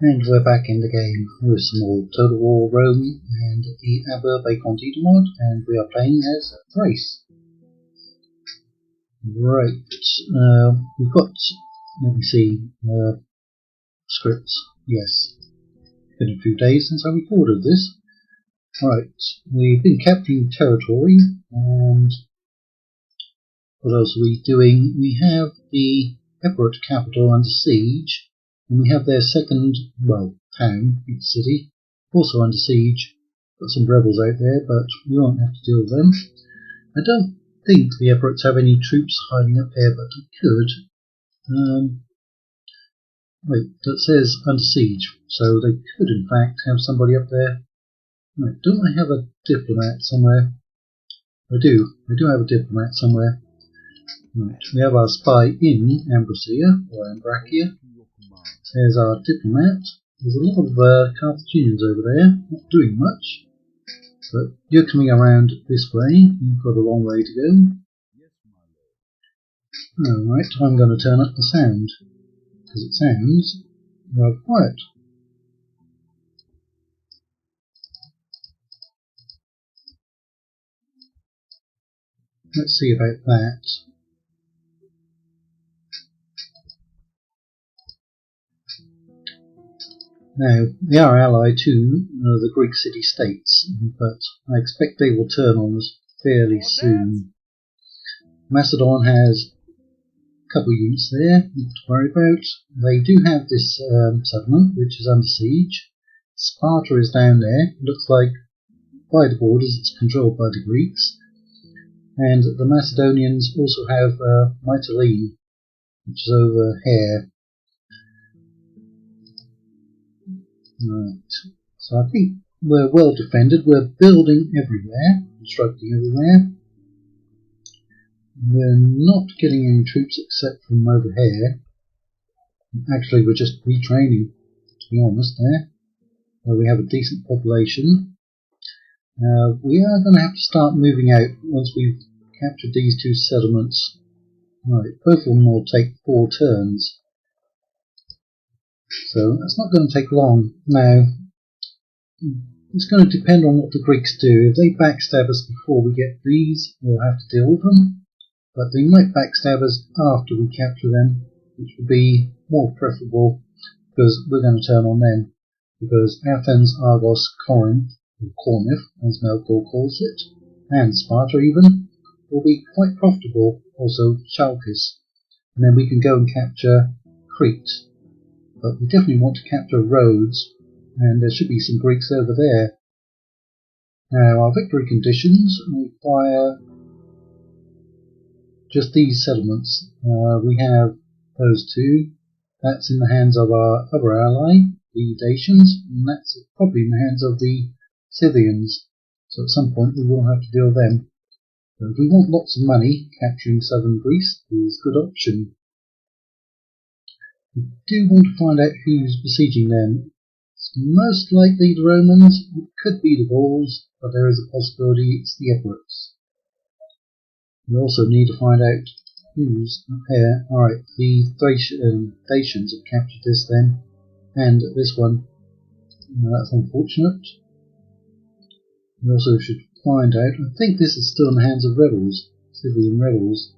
And we're back in the game with some more Total War Rome and the Urbe Condita mod, and we are playing as Thrace. Right, we've got, let me see, scripts, yes. Been a few days since I recorded this. Right, we've been capturing territory, and what else are we doing? We have the Epirot capital under siege. And we have their second, town, city, also under siege. Got some rebels out there, but we won't have to deal with them. I don't think the Epirots have any troops hiding up there, but they could. Wait, that says under siege, so they could in fact have somebody up there. Right, don't I have a diplomat somewhere? I do have a diplomat somewhere. Right, we have our spy in Ambracia, or Ambracia. There's our diplomat. There's a lot of Carthaginians over there, not doing much. But you're coming around this way, you've got a long way to go. Alright, I'm going to turn up the sound, because it sounds rather quiet. Let's see about that. Now, we are allied to the Greek city-states, but I expect they will turn on us fairly soon. Macedon has a couple of units there, not to worry about. They do have this settlement, which is under siege. Sparta is down there. It looks like by the borders it's controlled by the Greeks. And the Macedonians also have Mytilene, which is over here. Right, so I think we're well defended. We're building everywhere, constructing everywhere. We're not getting any troops except from over here. Actually, we're just retraining, to be honest, there. Where we have a decent population. We are going to have to start moving out once we've captured these two settlements. Right, both of them will take 4 turns. So that's not going to take long. Now, it's going to depend on what the Greeks do. If they backstab us before we get these, we'll have to deal with them. But they might backstab us after we capture them, which would be more preferable, because we're going to turn on them. Because Athens, Argos, Corinth, or Corinth, as Melkor calls it, and Sparta even, will be quite profitable. Also Chalkis. And then we can go and capture Crete. But we definitely want to capture Rhodes, and there should be some Greeks over there. Now, our victory conditions require just these settlements. We have those two. That's in the hands of our other ally, the Dacians, and that's probably in the hands of the Scythians. So at some point we will have to deal with them. But if we want lots of money, capturing southern Greece is a good option. We do want to find out who's besieging them. It's most likely the Romans, it could be the Gauls, but there is a possibility it's the Epirots. We also need to find out who's up here. Alright, the Thracians have captured this then, and this one. That's unfortunate. We also should find out, I think this is still in the hands of rebels, civilian rebels.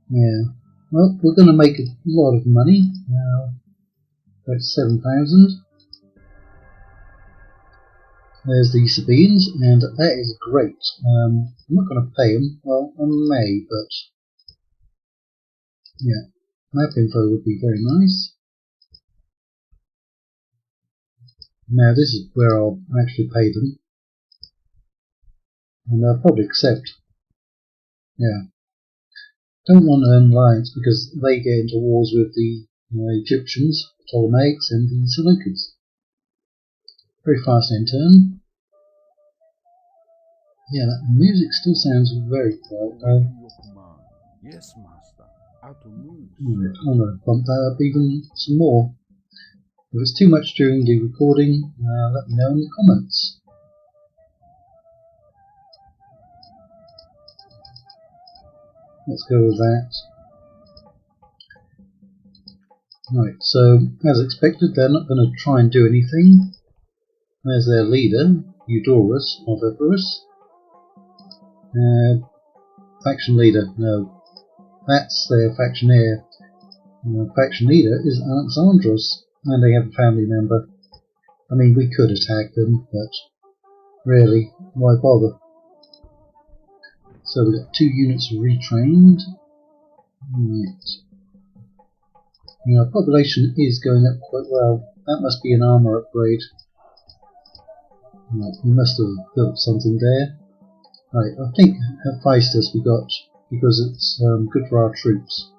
Yeah. Well, we're going to make a lot of money, about 7,000. There's the Sabines, and that is great. I'm not going to pay them, well, I may, but yeah, map info would be very nice. Now this is where I'll actually pay them, and they'll probably accept. Yeah. Don't want an alliance because they get into wars with the Egyptians, Ptolemaics, and the Seleucids. Very fast in turn. Yeah, that music still sounds very quiet though. Yes, master. How to move? I'm going to bump that up even some more. If it's too much during the recording, let me know in the comments. Let's go with that. Right, so as expected, they're not going to try and do anything. There's their leader, Eudorus of Epirus. Faction leader, no, that's their factionaire. Faction leader is Alexandros, and they have a family member. I mean, we could attack them, but really, why bother? So we've got 2 units retrained. Right. Our population is going up quite well. That must be an armour upgrade. Right, we must have built something there. Right, I think Hephaestus we got because it's good for our troops.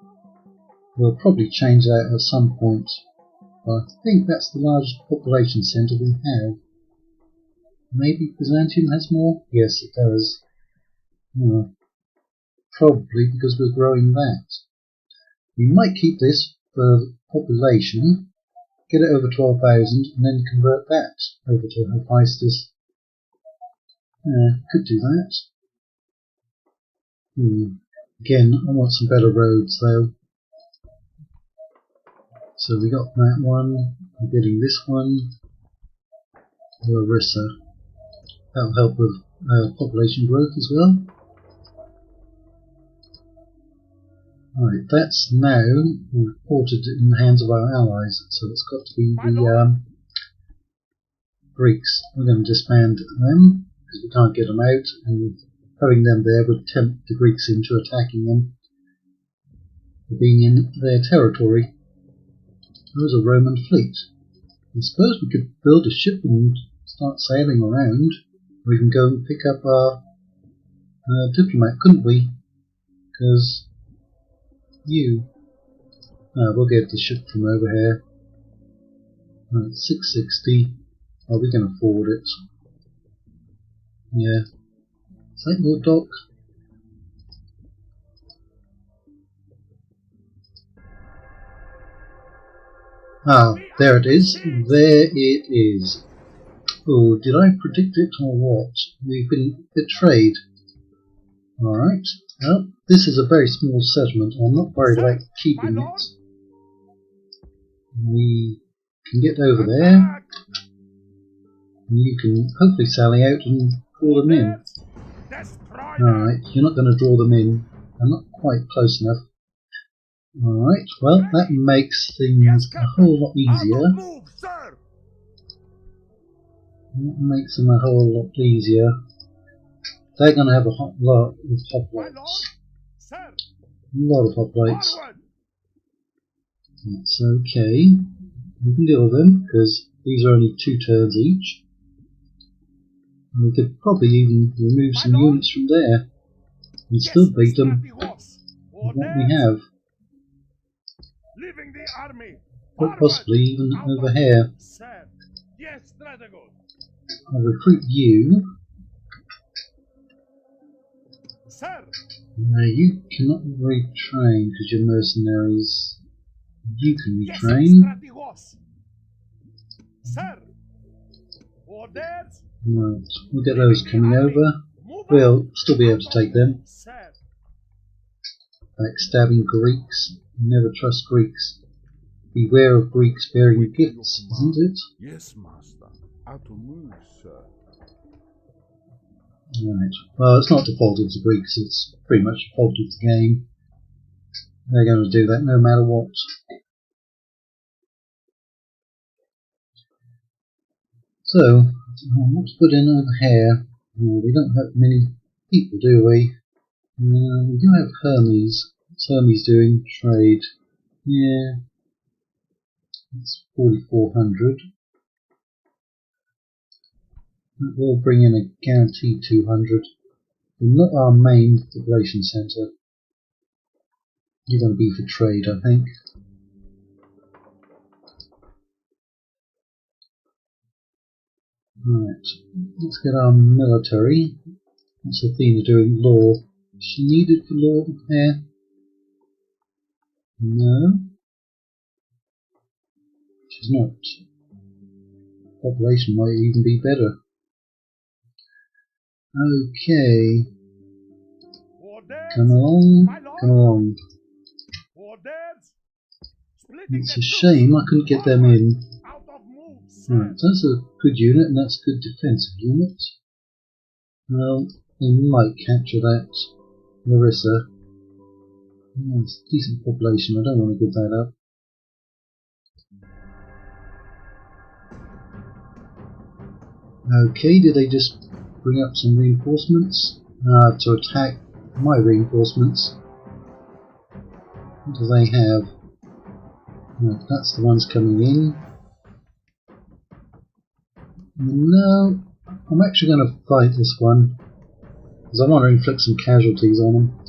We'll probably change that at some point. But I think that's the largest population centre we have. Maybe Byzantium has more? Yes, it does. Probably because we're growing that. We might keep this for population, get it over 12,000, and then convert that over to Hephaestus. Could do that. Again, I want some better roads though. So we got that one. I'm getting this one. Larissa. That'll help with population growth as well. Right, that's now reported in the hands of our allies, so it's got to be the Greeks. We're going to disband them because we can't get them out, and having them there would tempt the Greeks into attacking them for being in their territory. There is a Roman fleet. I suppose we could build a ship and start sailing around, or we can go and pick up our diplomat, couldn't we? Because we'll get the ship from over here. 660. Oh, we can afford it. Yeah. Is that your dock? Ah, there it is. There it is. Oh, did I predict it or what? We've been betrayed. Alright. Well, this is a very small settlement. I'm not worried about keeping it. We can get over there. And you can hopefully sally out and draw them in. Alright, you're not going to draw them in. I'm not quite close enough. Alright, well, that makes things a whole lot easier. That makes them a whole lot easier. They're going to have a lot of hoplites. A lot of hoplites. That's okay. We can deal with them because these are only 2 turns each. And we could probably even remove some units from there and still beat them with what we have. Or possibly even over here. I'll recruit you. No, you cannot retrain because you're mercenaries. You can retrain. Right, we'll get those coming over. We'll still be able to take them. Backstabbing Greeks. Never trust Greeks. Beware of Greeks bearing gifts, isn't it? Yes, master. How to move, sir? Right. Well, it's not the fault of the Greeks, it's pretty much the fault of the game. They're going to do that no matter what. So, let's put in over here. We don't have many people, do we? We do have Hermes. What's Hermes doing? Trade. Yeah. It's 4,400. That will bring in a guaranteed 200. But not our main population centre. You're going to be for trade, I think. Right, let's get our military. What's Athena doing? Law. Is she needed for law repair? No. She's not. Population might even be better. Okay. Come along, come along. It's a shame I couldn't get them in. Right, that's a good unit, and that's a good defensive unit. Well, they might capture that Larissa. Oh, it's a decent population, I don't want to give that up. Okay, did they just bring up some reinforcements? To attack my reinforcements. What do they have? Right, that's the ones coming in. No, I'm actually going to fight this one, because I want to inflict some casualties on them.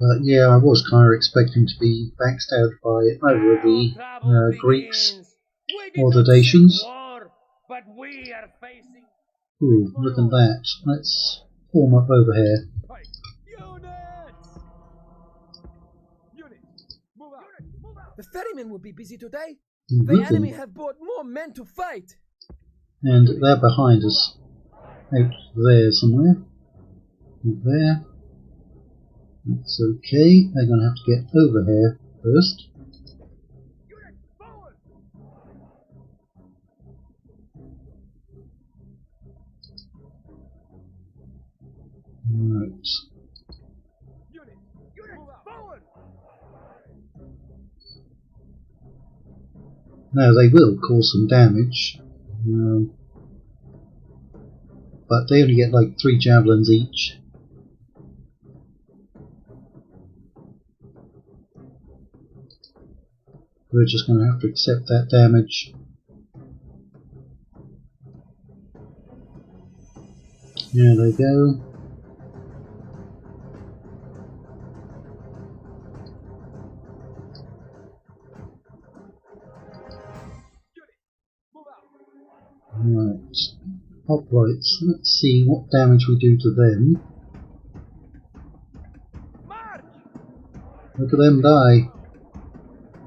But yeah, I was kind of expecting to be backstabbed by either the Greeks or the Dacians. Ooh, look at that. Let's form up over here. The ferrymen will be busy today. The The enemy have brought more men to fight. And they're behind us. Out there somewhere. Out there. That's okay. They're going to have to get over here first. Right. Now they will cause some damage, but they only get like 3 javelins each. We're just going to have to accept that damage. There they go. Right, hoplites. Let's see what damage we do to them. Look at them die.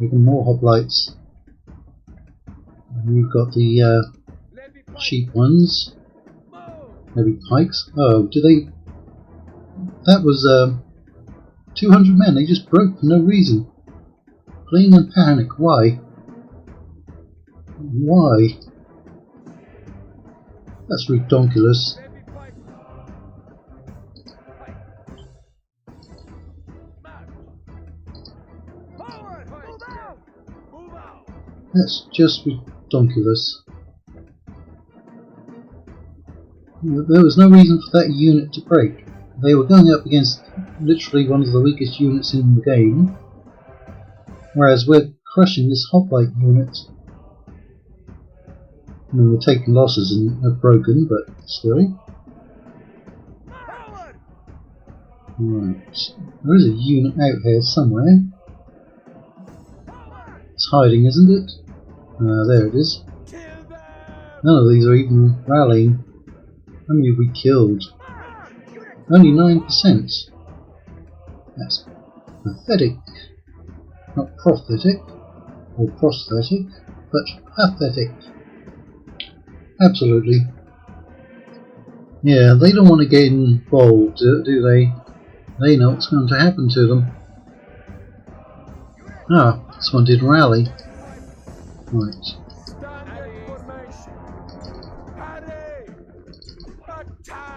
Even more hoplites. And we've got the cheap ones. Maybe pikes. Oh, do they? That was 200 men. They just broke for no reason. Fleeing in panic. Why? Why? That's redonkulous. That's just redonkulous. There was no reason for that unit to break. They were going up against literally one of the weakest units in the game, whereas we're crushing this hoplite unit. I mean, we're taking losses and have broken, but still. Right. There is a unit out here somewhere. It's hiding, isn't it? There it is. None of these are even rallying. How many have we killed? Only 9%. That's pathetic. Not prophetic or prosthetic, but pathetic. Absolutely. Yeah, they don't want to get involved, do they? They know what's going to happen to them. Ah, this one did rally. Right.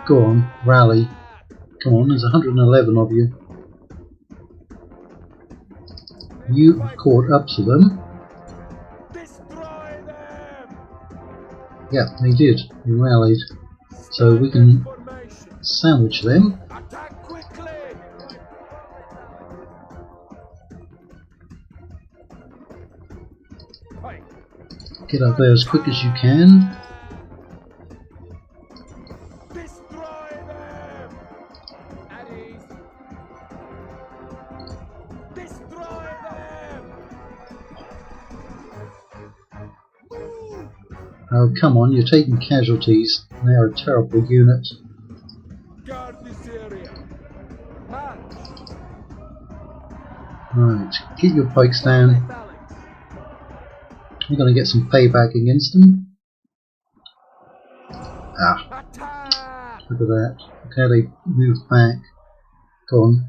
Go on, rally. Come on, there's 111 of you. You caught up to them. Yeah, they did. They rallied. So we can sandwich them. Get up there as quick as you can. Oh, come on, you're taking casualties. They're a terrible unit. Right, get your pikes down. We're going to get some payback against them. Ah, look at that. how they move back. Go on,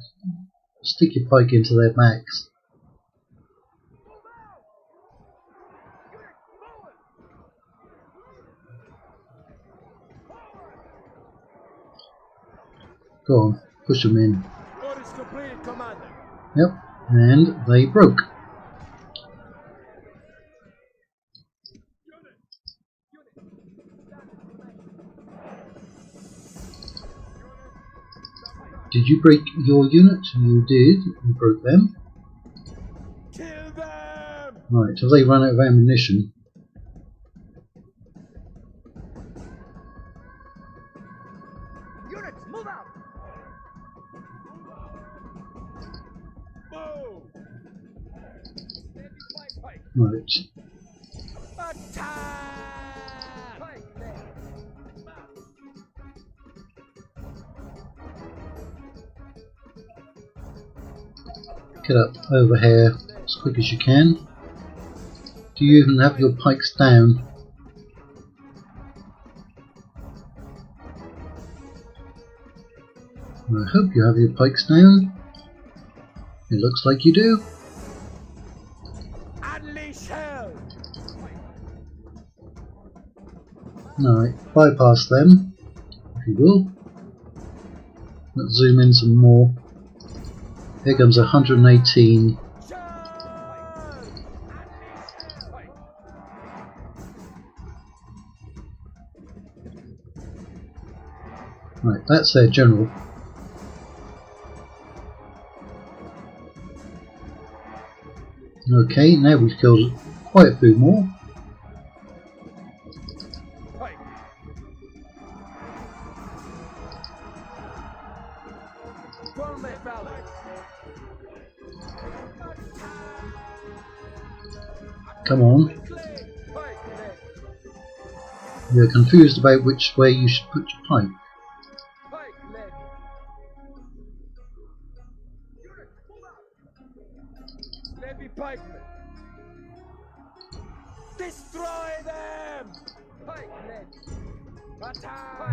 stick your pike into their backs. Go on, push them in. Orders completed, Commander. Yep, and they broke. Did you break your unit? You did. You broke them. Kill them! Right, have they run out of ammunition? Units, move out! Move! Pike! Right. Attack! Pike, left. Get up over here as quick as you can. Do you even have your pikes down? I hope you have your pikes down. It looks like you do. Unleash hell! Alright, bypass them, if you will. Let's zoom in some more. Here comes 118. Right, that's their general. Okay, now we've killed quite a few more. Come on. You're confused about which way you should put your pipe.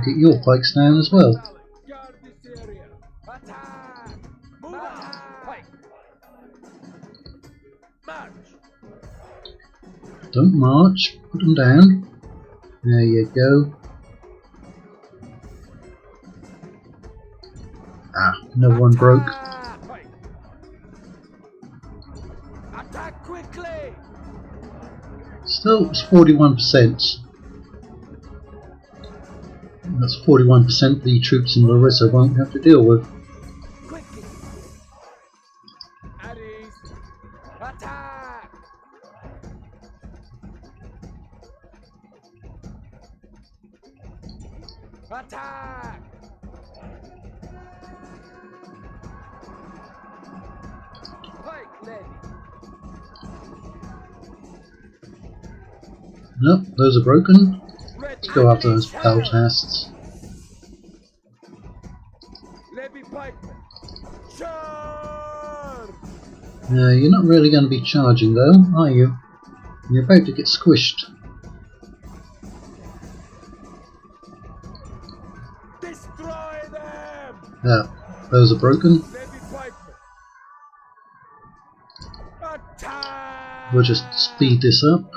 Get your pikes down as well. Don't march, put them down. There you go. Ah, no one broke. Attack quickly! Still, it's 41%. That's 41% the troops in Larissa won't have to deal with. Quickly! At ease! Attack! Attack! Pike lady! Nope, those are broken. Let's go after those peltasts. Levy pikemen! Charge! You're not really going to be charging though, are you? You're about to get squished. Destroy them! Yeah, those are broken. Levy pikemen! Attack! We'll just speed this up,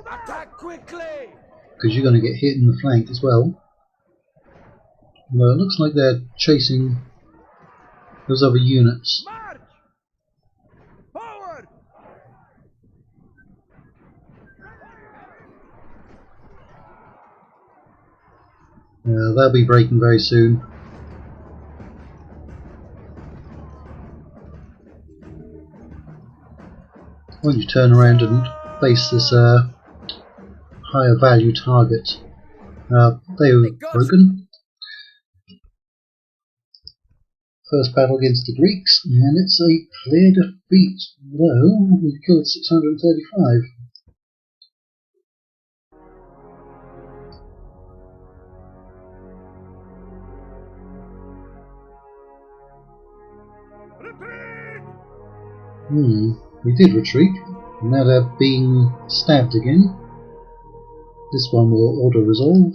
Attack quickly! because you're going to get hit in the flank as well. Well, it looks like they're chasing those other units. March! Forward! They'll be breaking very soon. Why don't you turn around and face this higher value target? They were broken. First battle against the Greeks, and it's a clear defeat, though we've killed 635. We did retreat, and now they're being stabbed again. This one will auto-resolve.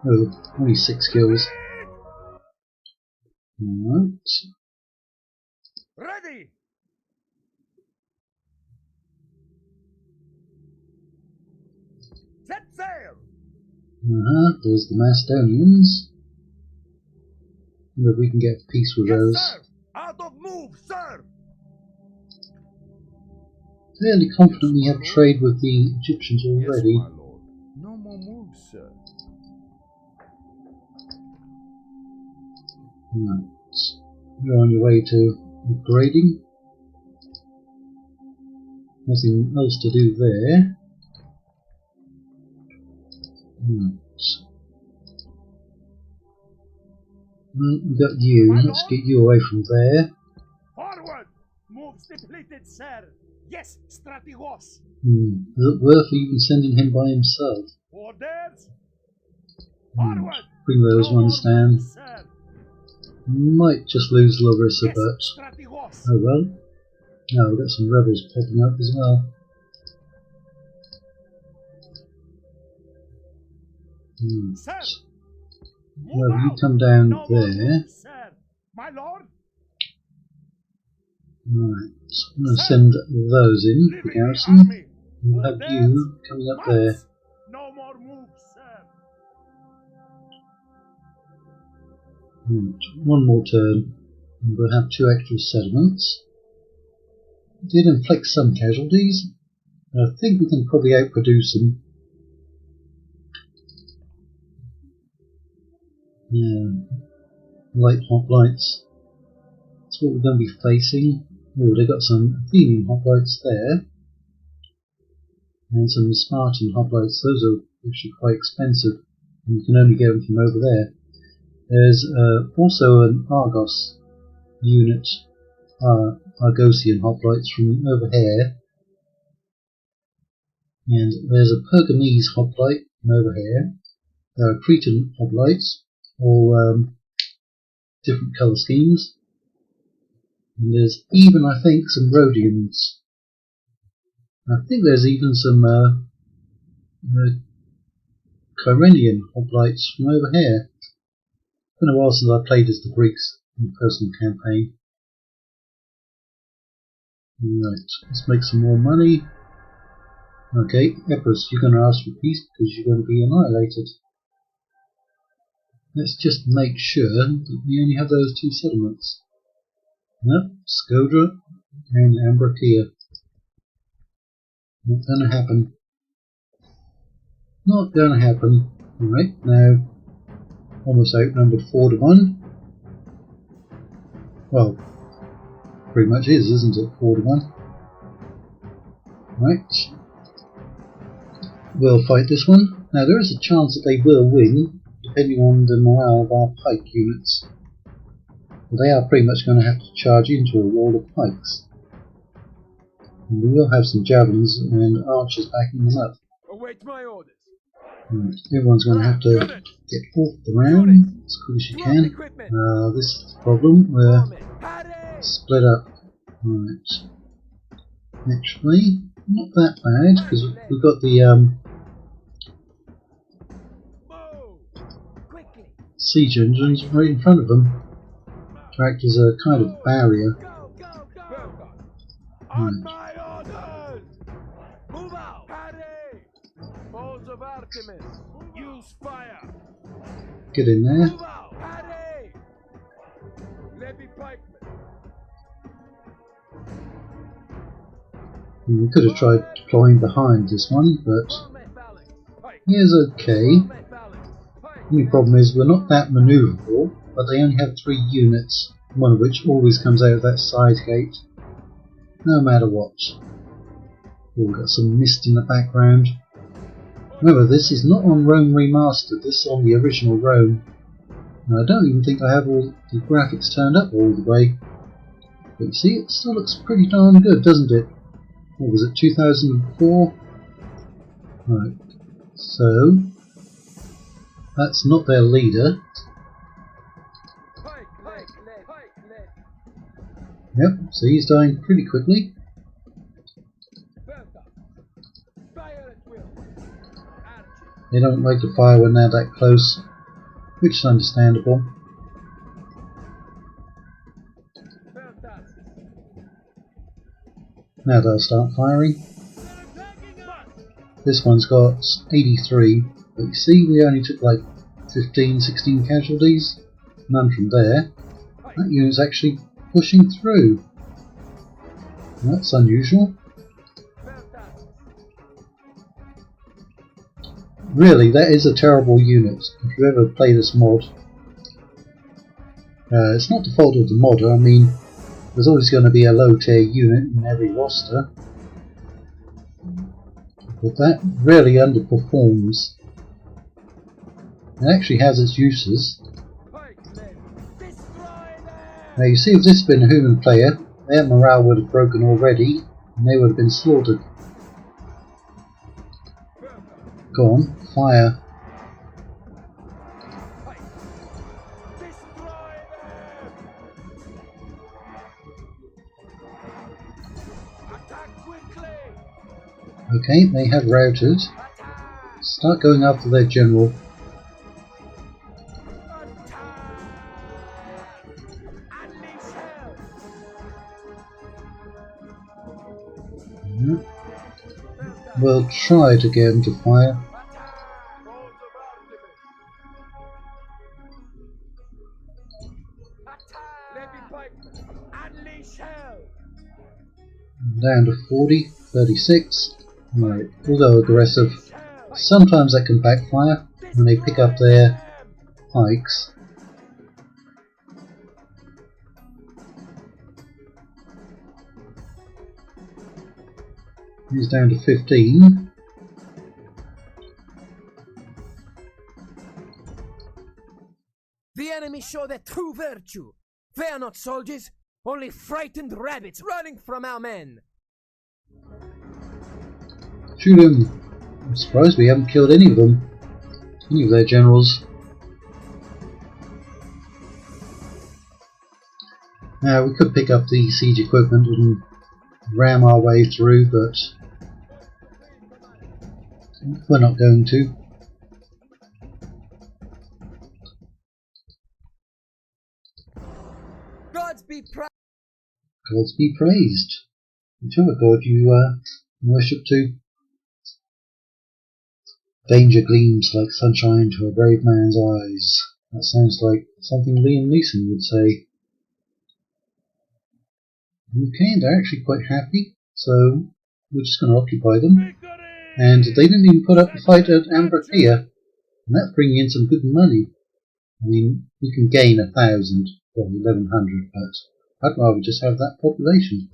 Oh, only 6 kills. Alright. Ready! Set sail! There's the Macedonians. Wonder if we can get peace with Yes, those. sir! Out of move, sir! Fairly confident we have trade with the Egyptians already. Yes, my lord. No more moves, sir. Right. You're on your way to upgrading. Nothing else to do there. Right. Well, we've got you. Let's get you away from there. Forward! Moves depleted, sir! Yes, Strategos! Is it worth even sending him by himself? Orders! Forward! Bring those No ones more down. moves, sir. Might just lose Larissa, Yes, but Strategos! oh well. Now we've got some rebels popping up as well. Sir! Well, you come down No more there. moves, sir. My lord! Right, I'm going to send those in for Leaving the garrison. army. We'll have you coming up there. March. No more moves, sir. Right, one more turn, and we'll have 2 extra settlements. Did inflict some casualties. I think we can probably outproduce them. Yeah, light hoplites. That's what we're going to be facing. Oh, they got some Athenian hoplites there, and some Spartan hoplites. Those are actually quite expensive, and you can only get them from over there. There's also an Argos unit, Argosian hoplites from over here, and there's a Pergamese hoplite from over here. There are Cretan hoplites, all different colour schemes. And there's even, I think, some Rhodians. I think there's even some Kyrenian hoplites from over here. It's been a while since I played as the Greeks in a personal campaign. Right, let's make some more money. Okay, Epirus, you're going to ask for peace because you're going to be annihilated. Let's just make sure that we only have those 2 settlements. Nope, Skodra and Ambrakia. Not going to happen. Not going to happen. Alright, now almost outnumbered 4 to 1. Well, pretty much is, isn't it? 4 to 1. Right. We'll fight this one. Now there is a chance that they will win, depending on the morale of our pike units. But they are pretty much going to have to charge into a wall of pikes. And we will have some javelins and archers backing them up. Await my orders. Right. Everyone's going to have to get off the round as quick as you Drop can. equipment. This is the problem. We're Party. split up. Right. Actually, not that bad because we've got the Move. Quickly. siege engines right in front of them to act as a kind of barrier. Go, go, go. On my orders. Move out. Party. Balls of Artemis. Use fire. Get in there. Move out. Party. Levy pikemen. And we could have tried deploying behind this one, but he is okay. The only problem is we're not that manoeuvrable, but they only have 3 units, one of which always comes out of that side gate, no matter what. Oh, we've got some mist in the background. Remember, this is not on Rome Remastered, this is on the original Rome. And I don't even think I have all the graphics turned up all the way. But you see, it still looks pretty darn good, doesn't it? What was it, 2004? Right, so that's not their leader. Yep, so he's dying pretty quickly. They don't like to fire when they're that close. which is understandable. Now they'll start firing. This one's got 83, but you see we only took like 15, 16 casualties, none from there. That unit's actually pushing through. That's unusual. Really, that is a terrible unit. If you ever play this mod, it's not the fault of the modder. I mean, there's always going to be a low tier unit in every roster, but that really underperforms. It actually has its uses. Now you see, if this had been a human player, their morale would have broken already and they would have been slaughtered. Go on, fire. Okay, they have routed. Start going after their general. We'll try to get him to fire. Down to 40, 36. Right, we'll go aggressive. Sometimes that can backfire when they pick up their pikes. He's down to 15. The enemy show their true virtue. They are not soldiers, only frightened rabbits running from our men. Shoot him! I'm surprised we haven't killed any of them. Any of their generals. Now we could pick up the siege equipment and ram our way through, but we're not going to. Gods be praised. Gods be praised. Whichever god you worship to. Danger gleams like sunshine to a brave man's eyes. That sounds like something Liam Neeson would say. Okay, they're actually quite happy, so we're just going to occupy them. And they didn't even put up a fight at Ambracia, and that's bringing in some good money. I mean, we can gain 1,000 or 1,100, but I'd rather just have that population,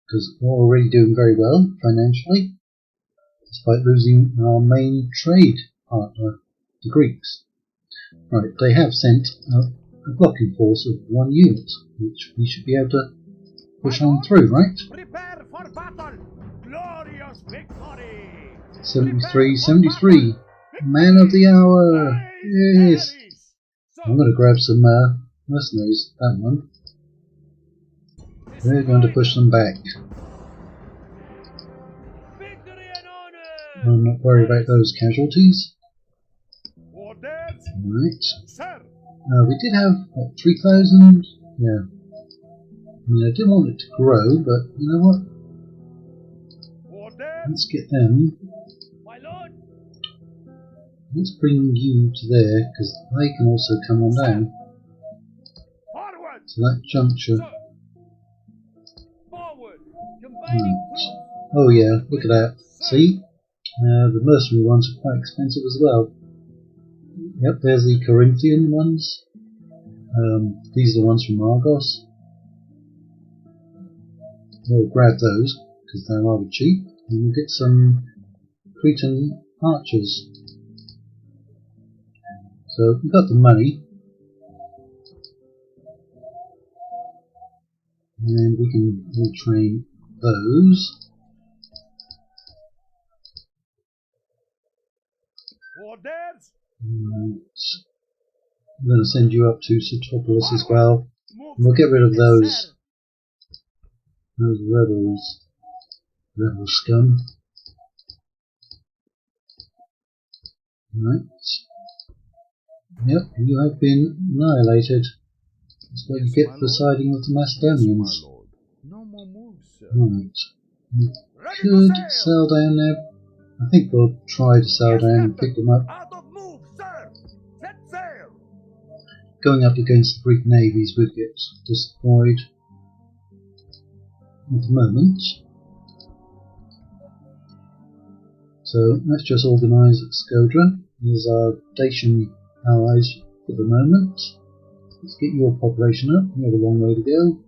because we're already doing very well financially, despite losing our main trade partner, the Greeks. Right, they have sent a blocking force of 1 unit, which we should be able to push on through, right? Prepare for battle! Glorious victory! 73, 73! Man of the hour! Yes! I'm going to grab some mercenaries, that one. We're going to push them back. I'm not worried about those casualties. Right. We did have, what, 3,000? Yeah. I mean, I didn't want it to grow, but you know what? Let's get them. Let's bring you to there, because they can also come on down. To that juncture. Oh yeah, look at that. See? The mercenary ones are quite expensive as well. Yep, there's the Corinthian ones. These are the ones from Argos. We'll grab those, because they're rather cheap. And we'll get some Cretan archers. So we've got the money. And we can retrain those. Right. I'm going to send you up to Sitopolis as well. And we'll get rid of those rebels. Rebel scum. Right. Yep, you have been annihilated. That's what you Yes, get my for lord. siding with the Yes, my Macedonians. lord. No more moves, sir. Right. We Ready could to sail! sail down there. I think we'll try to sail Yes, down and Captain. pick them up. Out of move, sir! Set sail! Going up against the Greek navies would get destroyed at the moment. So let's just organise Skodra as our Dacian allies for the moment. Let's get your population up. You have a long way to go.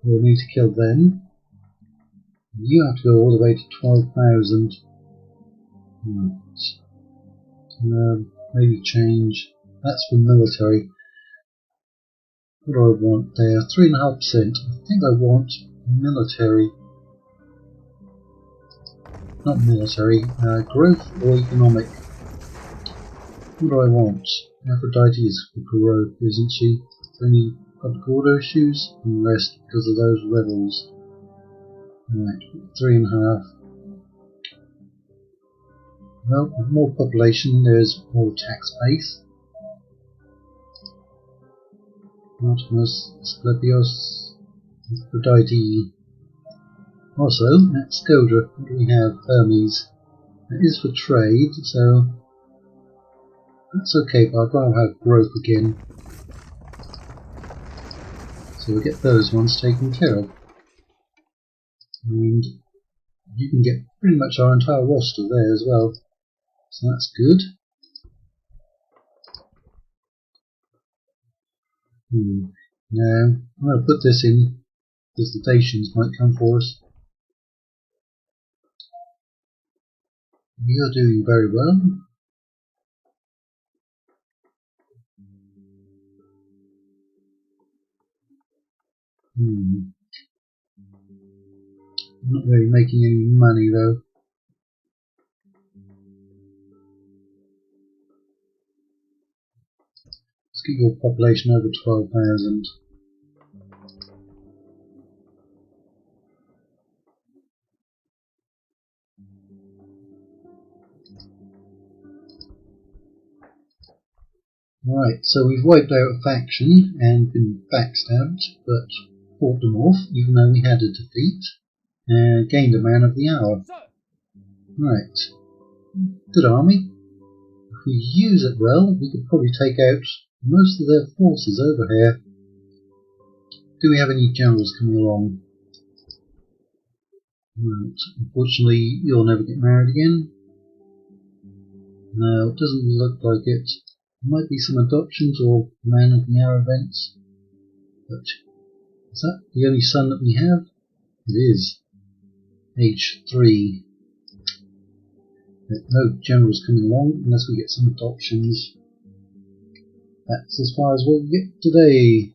We'll need to kill them. You have to go all the way to 12,000. Right. Maybe change. That's for military. What do I want there? 3.5%. I think I want military. Not military. Growth or economic. What do I want? Aphrodite is for growth, isn't she? Only public order issues, and the rest because of those rebels. Right, 3.5. Well, with more population, there's more tax base. Artemis, Asclepios, Aphrodite. Also, at Skodra, what do we have? Hermes. That is for trade, so that's okay, but I'd rather have growth again. So we'll get those ones taken care of. And you can get pretty much our entire roster there as well. So that's good. Now, I'm going to put this in because the Dacians might come for us. We are doing very well. I'm not really making any money though. Let's get your population over 12,000. Right, so we've wiped out a faction and been backstabbed, but fought them off, even though we had a defeat, and gained a man of the hour. Right, good army. If we use it well, we could probably take out most of their forces over here. Do we have any generals coming along? Right, unfortunately, you'll never get married again. No, it doesn't look like it. There might be some adoptions or man of the hour events, but is that the only son that we have? It is. Age 3. No generals coming along unless we get some adoptions. That's as far as we'll get today.